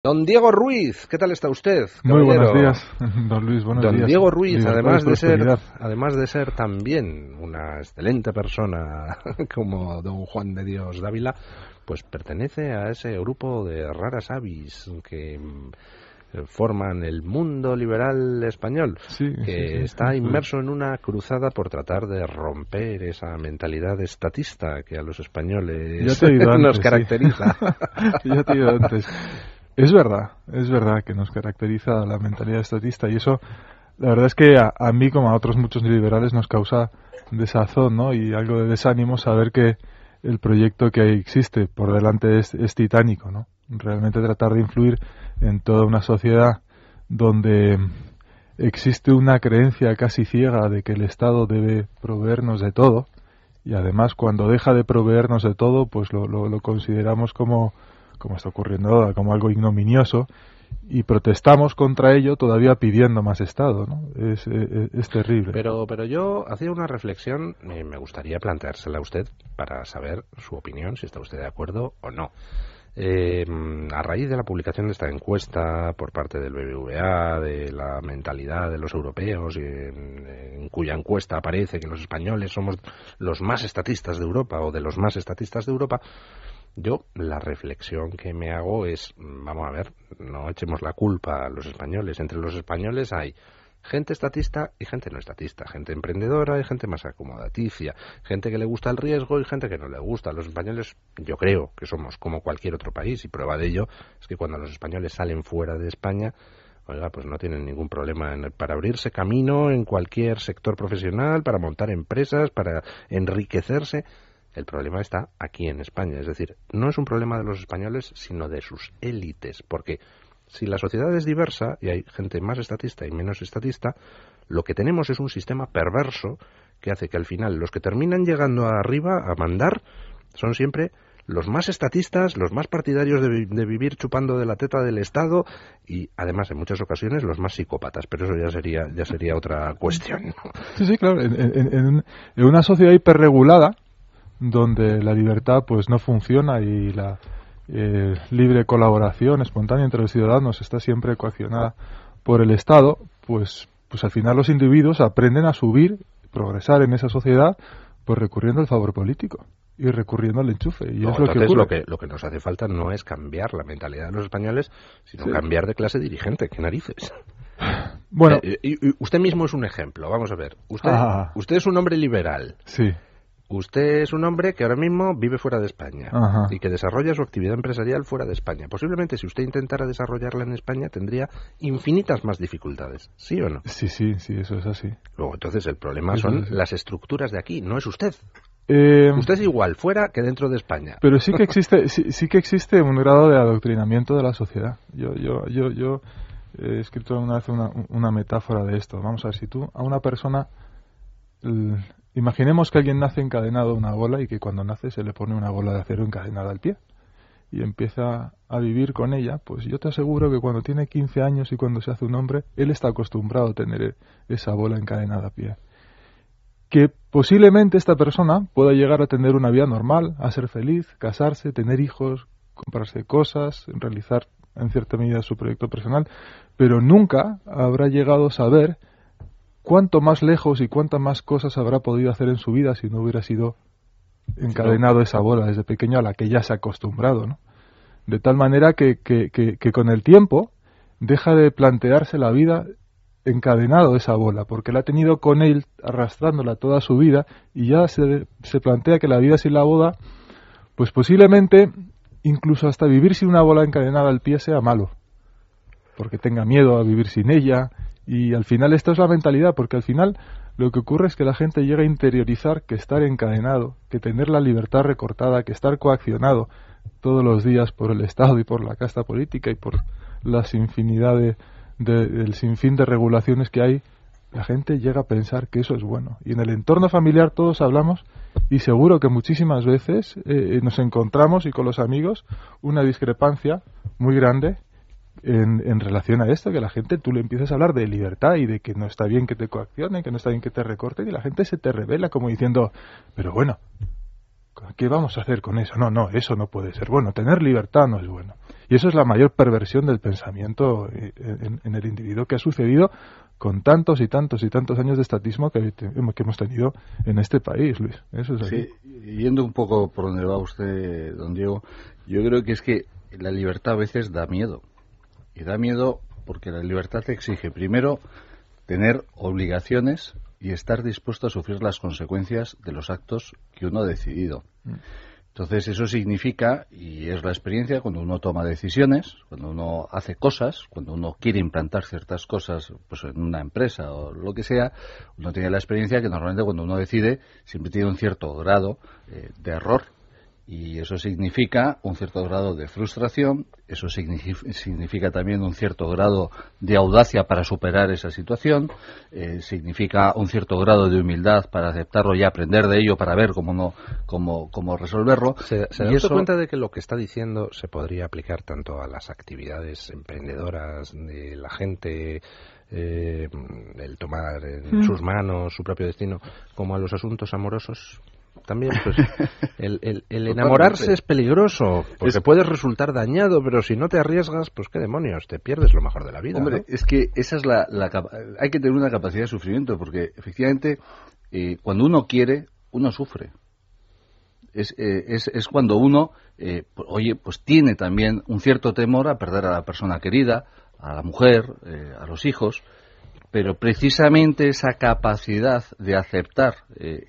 Don Diego Ruiz, ¿qué tal está usted, caballero? Muy buenos días, don Luis, buenos días. Don Diego Ruiz, Libertad además de ser también una excelente persona como don Juan de Dios Dávila, pues pertenece a ese grupo de raras avis que forman el mundo liberal español, que está inmerso en una cruzada por tratar de romper esa mentalidad estatista que a los españoles nos caracteriza. Ya te he ido antes. Es verdad que nos caracteriza la mentalidad estatista, y eso, la verdad es que a mí, como a otros muchos liberales, nos causa desazón, ¿no? Y algo de desánimo saber que el proyecto que existe por delante es titánico, ¿no? Realmente tratar de influir en toda una sociedad donde existe una creencia casi ciega de que el Estado debe proveernos de todo, y además cuando deja de proveernos de todo, pues lo consideramos como está ocurriendo ahora, como algo ignominioso, y protestamos contra ello todavía pidiendo más Estado, ¿no? Es terrible. Pero yo hacía una reflexión, me gustaría planteársela a usted para saber su opinión, si está usted de acuerdo o no. A raíz de la publicación de esta encuesta por parte del BBVA de la mentalidad de los europeos, en cuya encuesta aparece que los españoles somos los más estatistas de Europa o de los más estatistas de Europa, yo la reflexión que me hago es, vamos a ver, no echemos la culpa a los españoles. Entre los españoles hay gente estatista y gente no estatista, gente emprendedora y gente más acomodaticia, gente que le gusta el riesgo y gente que no le gusta. Los españoles, yo creo que somos como cualquier otro país, y prueba de ello es que cuando los españoles salen fuera de España, oiga, pues no tienen ningún problema para abrirse camino en cualquier sector profesional, para montar empresas, para enriquecerse. El problema está aquí en España, es decir, no es un problema de los españoles, sino de sus élites, porque si la sociedad es diversa y hay gente más estatista y menos estatista, lo que tenemos es un sistema perverso que hace que al final los que terminan llegando arriba a mandar son siempre los más estatistas, los más partidarios de vivir chupando de la teta del Estado y además en muchas ocasiones los más psicópatas, pero eso ya sería otra cuestión. Sí, claro, en una sociedad hiperregulada, donde la libertad pues no funciona y la libre colaboración espontánea entre los ciudadanos está siempre coaccionada por el Estado, pues al final los individuos aprenden a subir, progresar en esa sociedad, pues recurriendo al favor político y recurriendo al enchufe. Y no, es lo que ocurre. Lo que nos hace falta no es cambiar la mentalidad de los españoles, sino cambiar de clase dirigente. ¿Qué narices? Bueno, y usted mismo es un ejemplo. Vamos a ver. Usted es un hombre liberal. Sí. Usted es un hombre que ahora mismo vive fuera de España y que desarrolla su actividad empresarial fuera de España. Posiblemente si usted intentara desarrollarla en España tendría infinitas más dificultades, ¿sí o no? Sí, eso es así. Luego, entonces, el problema son las estructuras de aquí, no es usted. Usted es igual fuera que dentro de España. Pero sí que existe un grado de adoctrinamiento de la sociedad. Yo he escrito una vez una metáfora de esto. Vamos a ver, si tú a una persona... Imaginemos que alguien nace encadenado a una bola y que cuando nace se le pone una bola de acero encadenada al pie y empieza a vivir con ella, pues yo te aseguro que cuando tiene 15 años y cuando se hace un hombre, él está acostumbrado a tener esa bola encadenada al pie. Que posiblemente esta persona pueda llegar a tener una vida normal, a ser feliz, casarse, tener hijos, comprarse cosas, realizar en cierta medida su proyecto personal, pero nunca habrá llegado a saber cuánto más lejos y cuántas más cosas habrá podido hacer en su vida si no hubiera sido encadenado esa bola desde pequeño a la que ya se ha acostumbrado, ¿no? De tal manera que con el tiempo deja de plantearse la vida encadenado esa bola, porque la ha tenido con él arrastrándola toda su vida y ya se plantea que la vida sin la bola, pues posiblemente incluso hasta vivir sin una bola encadenada al pie sea malo, porque tenga miedo a vivir sin ella. Y al final esto es la mentalidad, porque al final lo que ocurre es que la gente llega a interiorizar que estar encadenado, que tener la libertad recortada, que estar coaccionado todos los días por el Estado y por la casta política y por las infinidad del sinfín de regulaciones que hay, la gente llega a pensar que eso es bueno. Y en el entorno familiar todos hablamos y seguro que muchísimas veces nos encontramos y con los amigos una discrepancia muy grande en relación a esto, que la gente, tú le empiezas a hablar de libertad y de que no está bien que te coaccionen, que no está bien que te recorten, y la gente se te revela como diciendo, pero bueno, ¿Qué vamos a hacer con eso? No, eso no puede ser bueno. Tener libertad no es bueno. Y eso es la mayor perversión del pensamiento en el individuo, que ha sucedido con tantos y tantos y tantos años de estatismo que hemos tenido en este país, Luis. Eso es así. Sí, yendo un poco por donde va usted, don Diego, yo creo que es que la libertad a veces da miedo. Y da miedo porque la libertad te exige, primero, tener obligaciones y estar dispuesto a sufrir las consecuencias de los actos que uno ha decidido. Entonces eso significa, y es la experiencia, cuando uno toma decisiones, cuando uno hace cosas, cuando uno quiere implantar ciertas cosas pues en una empresa o lo que sea, uno tiene la experiencia que normalmente cuando uno decide siempre tiene un cierto grado de error. Y eso significa un cierto grado de frustración, eso significa también un cierto grado de audacia para superar esa situación, significa un cierto grado de humildad para aceptarlo y aprender de ello para ver cómo resolverlo. ¿Se da usted cuenta de que lo que está diciendo se podría aplicar tanto a las actividades emprendedoras de la gente, el tomar en sus manos su propio destino, como a los asuntos amorosos? También, pues, el enamorarse es peligroso, porque puedes resultar dañado, pero si no te arriesgas, pues qué demonios, te pierdes lo mejor de la vida. Hombre, ¿no? es que esa es hay que tener una capacidad de sufrimiento, porque efectivamente cuando uno quiere, uno sufre. Es cuando uno, pues tiene también un cierto temor a perder a la persona querida, a la mujer, a los hijos. Pero precisamente esa capacidad de aceptar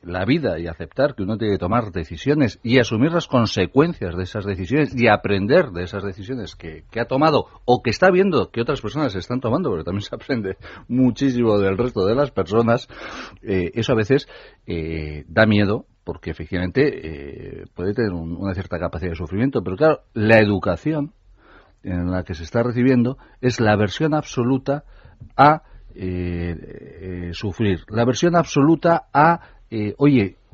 la vida y aceptar que uno tiene que tomar decisiones y asumir las consecuencias de esas decisiones y aprender de esas decisiones que ha tomado o que está viendo que otras personas están tomando, porque también se aprende muchísimo del resto de las personas, eso a veces da miedo, porque efectivamente puede tener una cierta capacidad de sufrimiento. Pero claro, la educación en la que se está recibiendo es la aversión absoluta a sufrir, la aversión absoluta a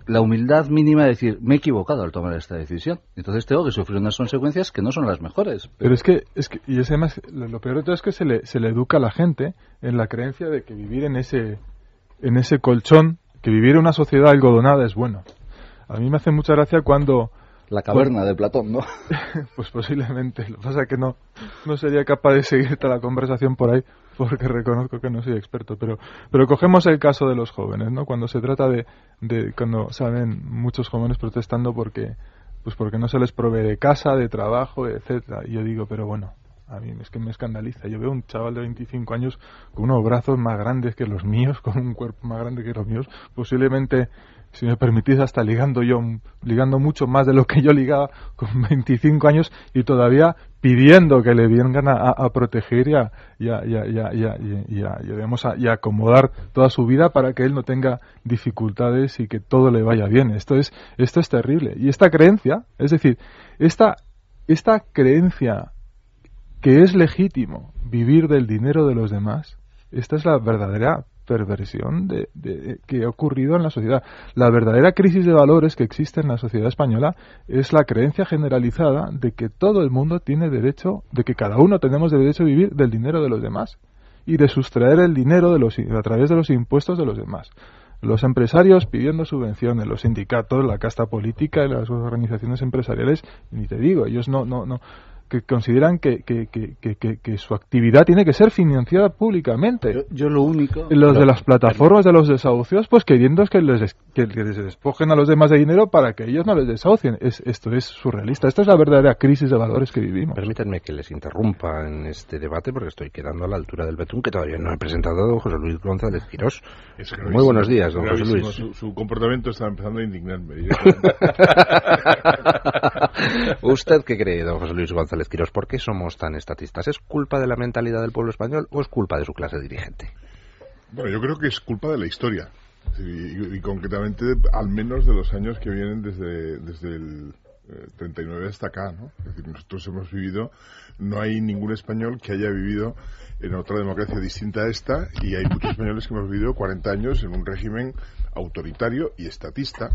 la humildad mínima de decir, me he equivocado al tomar esta decisión, entonces tengo que sufrir unas consecuencias que no son las mejores. Pero es que y además lo peor de todo es que se le educa a la gente en la creencia de que vivir en ese colchón, que vivir en una sociedad algodonada es bueno. A mí me hace mucha gracia cuando la caverna de Platón, ¿no? Pues posiblemente. Lo que pasa es que no sería capaz de seguir toda la conversación por ahí, porque reconozco que no soy experto. Pero cogemos el caso de los jóvenes, ¿no? Cuando se trata de cuando salen muchos jóvenes protestando porque no se les provee de casa, de trabajo, etcétera. Y yo digo, pero bueno, a mí es que me escandaliza. Yo veo un chaval de 25 años con unos brazos más grandes que los míos, con un cuerpo más grande que los míos, posiblemente, si me permitís, hasta ligando mucho más de lo que yo ligaba con 25 años y todavía pidiendo que le vengan a proteger y acomodar toda su vida para que él no tenga dificultades y que todo le vaya bien. Esto es terrible. Y esta creencia, es decir, esta creencia que es legítimo vivir del dinero de los demás, esta es la verdadera perversión que ha ocurrido en la sociedad. La verdadera crisis de valores que existe en la sociedad española es la creencia generalizada de que todo el mundo tiene derecho, de que cada uno tenemos derecho a vivir del dinero de los demás y de sustraer el dinero a través de los impuestos de los demás. Los empresarios pidiendo subvenciones, los sindicatos, la casta política y las organizaciones empresariales, ni te digo, ellos que consideran que su actividad tiene que ser financiada públicamente. Yo lo único... Los de las plataformas de los desahucios, pues queriendo que les despojen a los demás de dinero para que ellos no les desahucien. Esto es surrealista. Esta es la verdadera crisis de valores que vivimos. Permítanme que les interrumpa en este debate porque estoy quedando a la altura del betún, que todavía no he presentado a don José Luis González Quirós. Muy buenos días, don José Luis. Su comportamiento está empezando a indignarme. ¿Usted qué cree, don José Luis González Quirós? ¿Por qué somos tan estatistas? ¿Es culpa de la mentalidad del pueblo español o es culpa de su clase dirigente? Bueno, yo creo que es culpa de la historia. Y concretamente, al menos de los años que vienen desde el 39 hasta acá, ¿no? Es decir, nosotros hemos vivido, no hay ningún español que haya vivido en otra democracia distinta a esta, y hay muchos españoles que hemos vivido 40 años en un régimen autoritario y estatista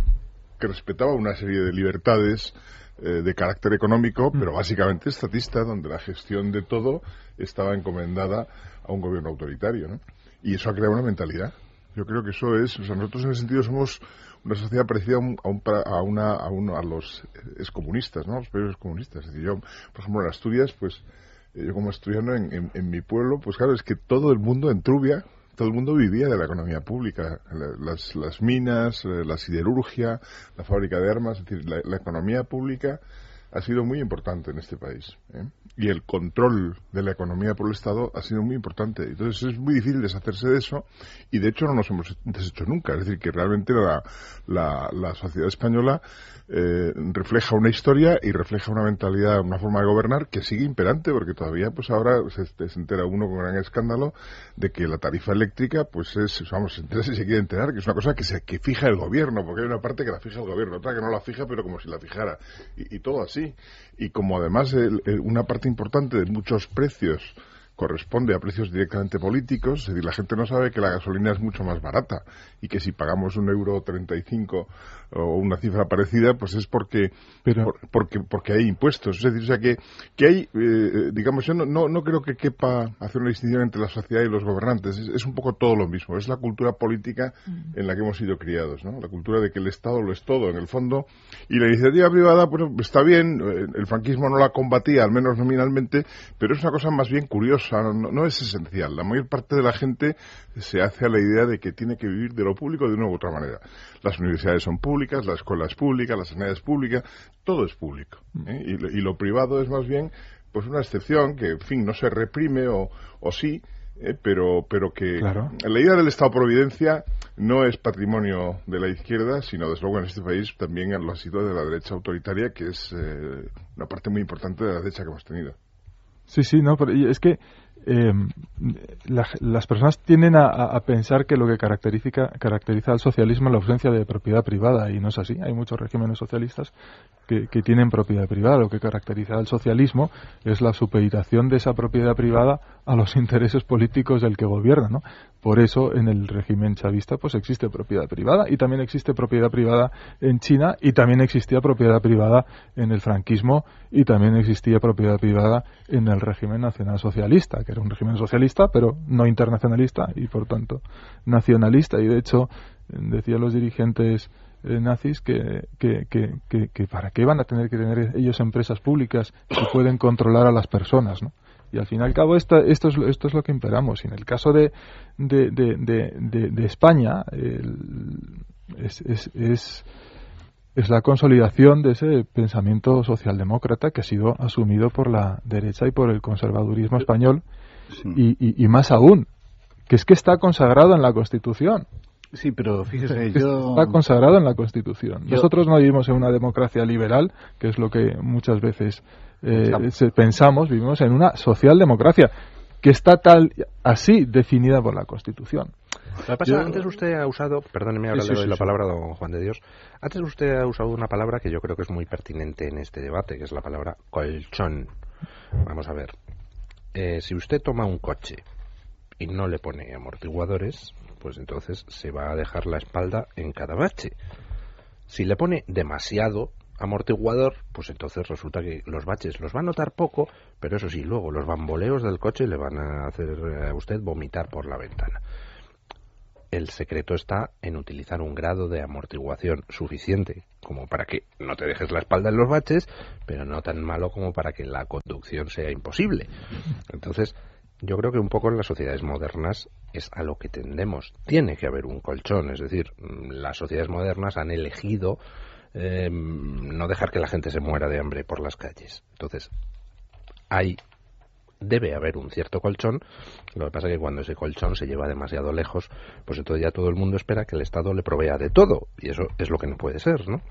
que respetaba una serie de libertades de carácter económico, pero básicamente estatista, donde la gestión de todo estaba encomendada a un gobierno autoritario, ¿no? Y eso ha creado una mentalidad. Yo creo que eso es, nosotros en ese sentido somos una sociedad parecida a los excomunistas, ¿no? Los países comunistas. Es decir, yo, por ejemplo, en Asturias, pues, yo como asturiano en mi pueblo, pues claro, es que todo el mundo en Trubia, todo el mundo vivía de la economía pública, las minas, la siderurgia, la fábrica de armas, es decir, la economía pública ha sido muy importante en este país, ¿eh? Y el control de la economía por el Estado ha sido muy importante. Entonces es muy difícil deshacerse de eso y de hecho no nos hemos deshecho nunca. Es decir, que realmente la sociedad española refleja una historia y refleja una mentalidad, una forma de gobernar que sigue imperante, porque todavía pues ahora se entera uno con gran escándalo de que la tarifa eléctrica pues vamos, se entera si se quiere enterar, que es una cosa que fija el gobierno, porque hay una parte que la fija el gobierno, otra que no la fija pero como si la fijara, y todo así. Y como además una parte importante de muchos precios corresponde a precios directamente políticos, es decir, la gente no sabe que la gasolina es mucho más barata y que si pagamos 1,35 € o una cifra parecida, pues es porque hay impuestos. Es decir, o sea que hay, digamos, yo no creo que quepa hacer una distinción entre la sociedad y los gobernantes. Es un poco todo lo mismo. Es la cultura política en la que hemos sido criados, ¿no? La cultura de que el Estado lo es todo, en el fondo. Y la iniciativa privada, bueno, está bien. El franquismo no la combatía, al menos nominalmente, pero es una cosa más bien curiosa. No es esencial. La mayor parte de la gente se hace a la idea de que tiene que vivir de lo público de una u otra manera. Las universidades son públicas, las escuelas públicas, las sanidades públicas, todo es público, ¿eh? Y lo privado es más bien pues una excepción que, en fin, no se reprime o sí, pero que claro. La idea del Estado-providencia no es patrimonio de la izquierda, sino desde luego en este país también lo ha sido de la derecha autoritaria, que es una parte muy importante de la derecha que hemos tenido. Sí, no, pero es que las personas tienden a pensar que lo que caracteriza al socialismo es la ausencia de propiedad privada, y no es así. Hay muchos regímenes socialistas que tienen propiedad privada. Lo que caracteriza al socialismo es la supeditación de esa propiedad privada a los intereses políticos del que gobierna, ¿no? Por eso en el régimen chavista pues existe propiedad privada, y también existe propiedad privada en China, y también existía propiedad privada en el franquismo, y también existía propiedad privada en el régimen nacionalsocialista, que era un régimen socialista pero no internacionalista y por tanto nacionalista. Y de hecho decían los dirigentes nazis que para qué van a tener que tener ellos empresas públicas si pueden controlar a las personas, ¿no? Y al fin y al cabo esto es lo que imperamos. Y en el caso de España es la consolidación de ese pensamiento socialdemócrata que ha sido asumido por la derecha y por el conservadurismo español, sí. y más aún, que está consagrado en la Constitución. Sí, pero fíjese, está consagrado en la Constitución. Nosotros no vivimos en una democracia liberal, que es lo que muchas veces pensamos, vivimos en una socialdemocracia, que está así definida por la Constitución. Lo que pasa, antes usted ha usado, perdóneme, ahora le doy la palabra a don Juan de Dios, antes usted ha usado una palabra que yo creo que es muy pertinente en este debate, que es la palabra colchón. Vamos a ver, si usted toma un coche y no le pone amortiguadores, pues entonces se va a dejar la espalda en cada bache. Si le pone demasiado amortiguador, pues entonces resulta que los baches los va a notar poco, pero eso sí, luego los bamboleos del coche le van a hacer a usted vomitar por la ventana. El secreto está en utilizar un grado de amortiguación suficiente como para que no te dejes la espalda en los baches, pero no tan malo como para que la conducción sea imposible. Entonces, yo creo que un poco en las sociedades modernas es a lo que tendemos. Tiene que haber un colchón, es decir, las sociedades modernas han elegido no dejar que la gente se muera de hambre por las calles. Entonces, debe haber un cierto colchón. Lo que pasa es que cuando ese colchón se lleva demasiado lejos, pues entonces ya todo el mundo espera que el Estado le provea de todo, y eso es lo que no puede ser, ¿no?